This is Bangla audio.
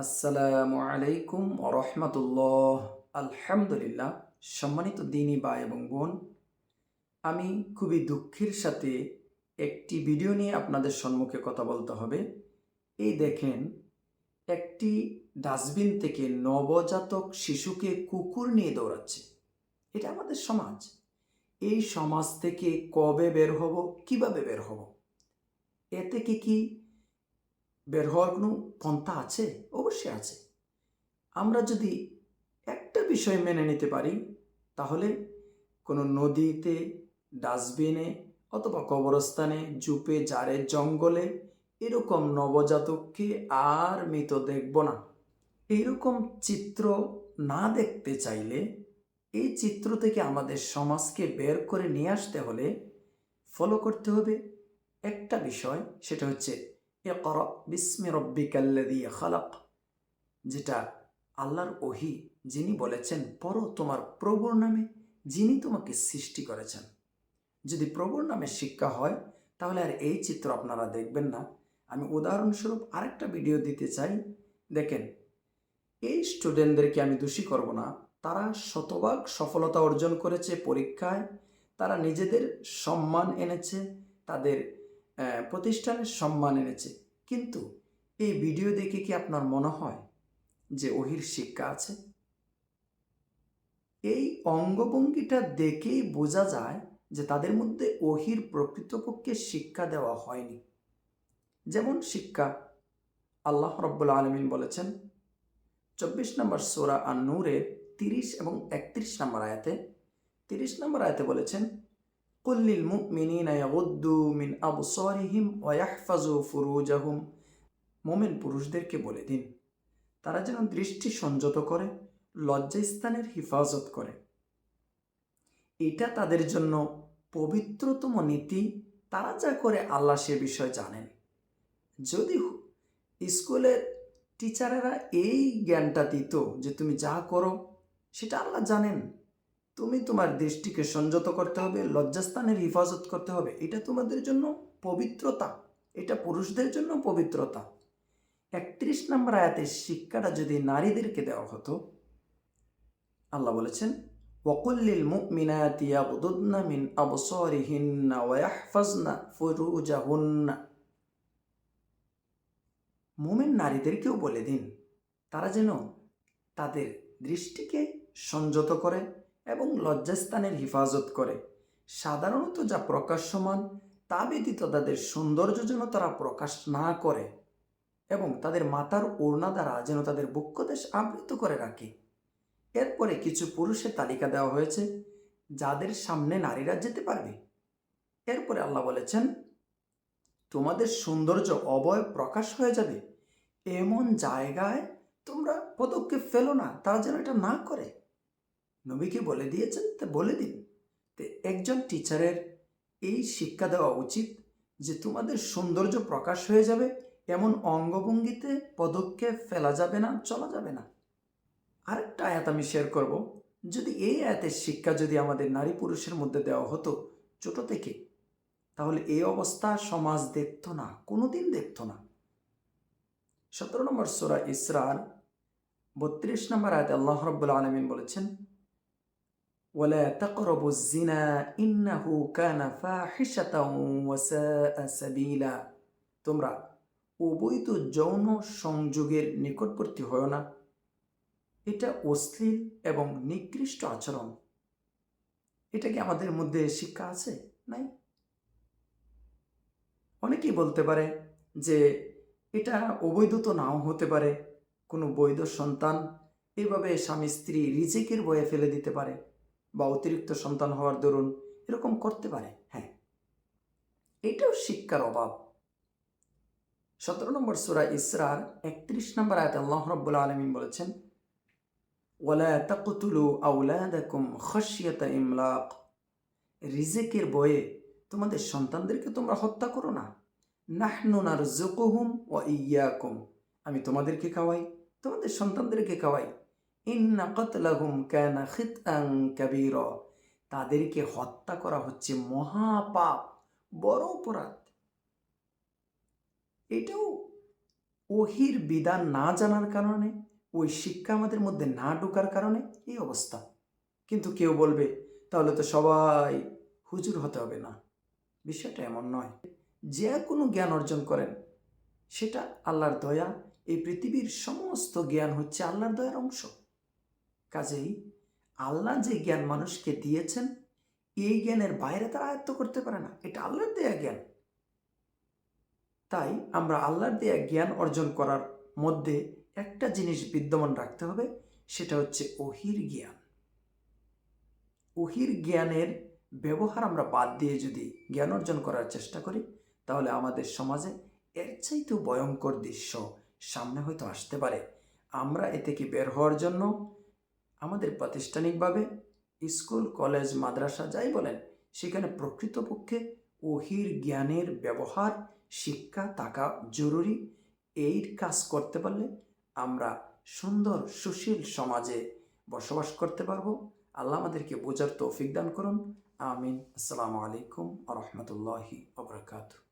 আসসালামু আলাইকুম রহমতুল্লাহ। আলহামদুলিল্লাহ। সম্মানিত দিনী ভাই এবং বোন, আমি খুবই দুঃখের সাথে একটি ভিডিও নিয়ে আপনাদের সম্মুখে কথা বলতে হবে। এই দেখেন, একটি ডাস্টবিন থেকে নবজাতক শিশুকে কুকুর নিয়ে দৌড়াচ্ছে। এটা আমাদের সমাজ। এই সমাজ থেকে কবে বের হব, কিভাবে বের হব? এতে কি বের হওয়ার কোনো পন্থা আছে? অবশ্যই আছে। আমরা যদি একটা বিষয় মেনে নিতে পারি, তাহলে কোনো নদীতে, ডাস্টবিনে অথবা কবরস্থানে, জুপে জারে, জঙ্গলে এরকম নবজাতককে আর মৃত দেখব না। এইরকম চিত্র না দেখতে চাইলে, এই চিত্র থেকে আমাদের সমাজকে বের করে নিয়ে আসতে হলে ফলো করতে হবে একটা বিষয়, সেটা হচ্ছে ইকরা বিস্মি রব্বিকাল্লাযী খালাক, যেটা আল্লাহর ওহী, যিনি বলেছেন পড়ো তোমার প্রভুর নামে, যিনি তোমাকে সৃষ্টি করেছেন। যদি প্রভুর নামে শিক্ষা হয়, তাহলে আর এই চিত্র আপনারা দেখবেন না। আমি উদাহরণস্বরূপ আরেকটা ভিডিও দিতে চাই। দেখেন, এই স্টুডেন্টদেরকে আমি দোষী করব না। তারা শতভাগ সফলতা অর্জন করেছে পরীক্ষায়, তারা নিজেদের সম্মান এনেছে, তাদের প্রতিষ্ঠানের সম্মান এনেছে। কিন্তু এই ভিডিও দেখে কি আপনার মনে হয় যে ওহির শিক্ষা আছে? এই অঙ্গভঙ্গিটা দেখেই বোঝা যায় যে তাদের মধ্যে ওহির প্রকৃতপক্ষে শিক্ষা দেওয়া হয়নি। যেমন শিক্ষা, আল্লাহ রাব্বুল আলামিন বলেছেন 24 নম্বর সূরা আন-নূরের 30 এবং 31 নম্বর আয়াতে, 30 নম্বর আয়াতে বলেছেন, কুল লিল মুমিনিনা ইয়াগুদ্দু মিন আবসারিহিম ওয়া ইয়াহফাজু ফুরুজাহুম। মুমিন পুরুষদেরকে বলে দিন, তারা যেন দৃষ্টি সংযত করে, লজ্জাস্থানের হিফাজত করে। এটা তাদের জন্য পবিত্রতম নীতি। তারা যা করে আল্লাহ সে বিষয় জানেন। যদি স্কুলের টিচারেরা এই জ্ঞানটা দিত যে তুমি যা করো সেটা আল্লাহ জানেন, তুমি তোমার দৃষ্টিকে সংযত করতে হবে, লজ্জাস্থানের হিফাজত করতে হবে, এটা তোমাদের জন্য পবিত্রতা, এটা পুরুষদের জন্য পবিত্রতা। 31 নম্বর আয়াতের শিক্ষাটা যদি নারীদেরকে দেওয়া হতো, আল্লাহ বলেছেন ওয়াকুল লিল মুমিনাতি ইয়াগুদুদনা মিন আবসারিহিন্না ওয়া ইয়াহফাজনা ফুরুজাহুন্না। মুমিন নারীদেরকেও বলে দিন, তারা যেন তাদের দৃষ্টিকে সংযত করে এবং লজ্জাস্থানের হিফাজত করে। সাধারণত যা প্রকাশ্যমান, তা ব্যতীত তাদের সৌন্দর্য যেন তারা প্রকাশ না করে এবং তাদের মাথার ওড়না দ্বারা যেন তাদের বক্ষদেশ আবৃত করে রাখে। এরপরে কিছু পুরুষের তালিকা দেওয়া হয়েছে যাদের সামনে নারীরা যেতে পারবে। এরপরে আল্লাহ বলেছেন, তোমাদের সৌন্দর্য অবয়ব প্রকাশ হয়ে যাবে এমন জায়গায় তোমরা পদক্ষেপ ফেলো না, তারা যেন এটা না করে। নবীকে বলে দিয়েছেন, তা বলে দিন। তো একজন টিচারের এই শিক্ষা দেওয়া উচিত যে তোমাদের সৌন্দর্য প্রকাশ হয়ে যাবে এমন অঙ্গভঙ্গিতে পদক্ষেপ ফেলা যাবে না, চলা যাবে না। আরেকটা আয়াত আমি শেয়ার করব। যদি এই আয়াতের শিক্ষা যদি আমাদের নারী পুরুষের মধ্যে দেওয়া হতো ছোট থেকে, তাহলে এই অবস্থা সমাজ দেখত না, কোনোদিন দেখত না। 17 নম্বর সূরা ইসরার 32 নম্বর আয়াতে আল্লাহ রাব্বুল আলামিন বলেছেন, ওয়ালা তাকরাবুজ জিনা ইন্নাহু কানা ফাহিশাতাও ওয়া সাআ সাবিলা। তোমরা অবৈধ যৌন সংযোগের নিকটবর্তী হও না, এটা অশ্লীল এবং নিকৃষ্ট আচরণ। এটা কি আমাদের মধ্যে শিক্ষা আছে? নাই। অনেকেই বলতে পারে যে এটা অবৈধ তো নাও হতে পারে, কোনো বৈধ সন্তান এভাবে স্বামী স্ত্রী রিজিকের বয়ে ফেলে দিতে পারে, বা অতিরিক্ত সন্তান হওয়ার দরুন এরকম করতে পারে। হ্যাঁ, এটাও শিক্ষার অভাব। 17 নম্বর সূরা ইসরার 31 নম্বর আয়াতে আল্লাহ রাব্বুল আলামিন বলেছেন, ওয়ালা তাকতুলু আওলাদাকুম খাশিয়াতা ইমলাক। রিজিকের বয়ে তোমাদের সন্তানদেরকে তোমরা হত্যা করো না। নাহনু নারযুকুহুম ওয়া ইয়্যাকুম। আমি তোমাদেরকে খাওয়াই, তোমাদের সন্তানদেরকে খাওয়াই। ইন্না কাতলাহুম কানা খিতআন কাবীরা। তাদেরকে হত্যা করা হচ্ছে মহাপাপ, বড় অপরাধ। এটাও ওহির বিধান না জানার কারণে, ওই শিক্ষা আমাদের মধ্যে না ঢোকার কারণে এই অবস্থা। কিন্তু কেউ বলবে তাহলে তো সবাই হুজুর হতে হবে না। বিষয়টা এমন নয়। যে কোনো জ্ঞান অর্জন করেন সেটা আল্লাহর দয়া। এই পৃথিবীর সমস্ত জ্ঞান হচ্ছে আল্লাহর দয়ার অংশ। কাজেই আল্লাহ যে জ্ঞান মানুষকে দিয়েছেন, এই জ্ঞানের বাইরে তারা আয়ত্ত করতে পারে না। এটা আল্লাহর দেয়া জ্ঞান। তাই আমরা আল্লাহর দেয়া জ্ঞান অর্জন করার মধ্যে একটা জিনিস বিদ্যমান রাখতে হবে, সেটা হচ্ছে ওহির জ্ঞান। ওহির জ্ঞানের ব্যবহার আমরা বাদ দিয়ে যদি জ্ঞান অর্জন করার চেষ্টা করি, তাহলে আমাদের সমাজে এর চাইতেও ভয়ঙ্কর দৃশ্য সামনে হয়তো আসতে পারে। আমরা এ থেকে বের হওয়ার জন্য আমাদের প্রাতিষ্ঠানিকভাবে স্কুল, কলেজ, মাদ্রাসা যাই বলেন, সেখানে প্রকৃতপক্ষে ওহির জ্ঞানের ব্যবহার শিক্ষা থাকা জরুরি। এই কাজ করতে পারলে আমরা সুন্দর সুশীল সমাজে বসবাস করতে পারবো। আল্লাহ আমাদেরকে বোঝার তৌফিক দান করুন। আমিন। আসসালামু আলাইকুম ওয়া রাহমাতুল্লাহি ওয়া বারাকাতুহু।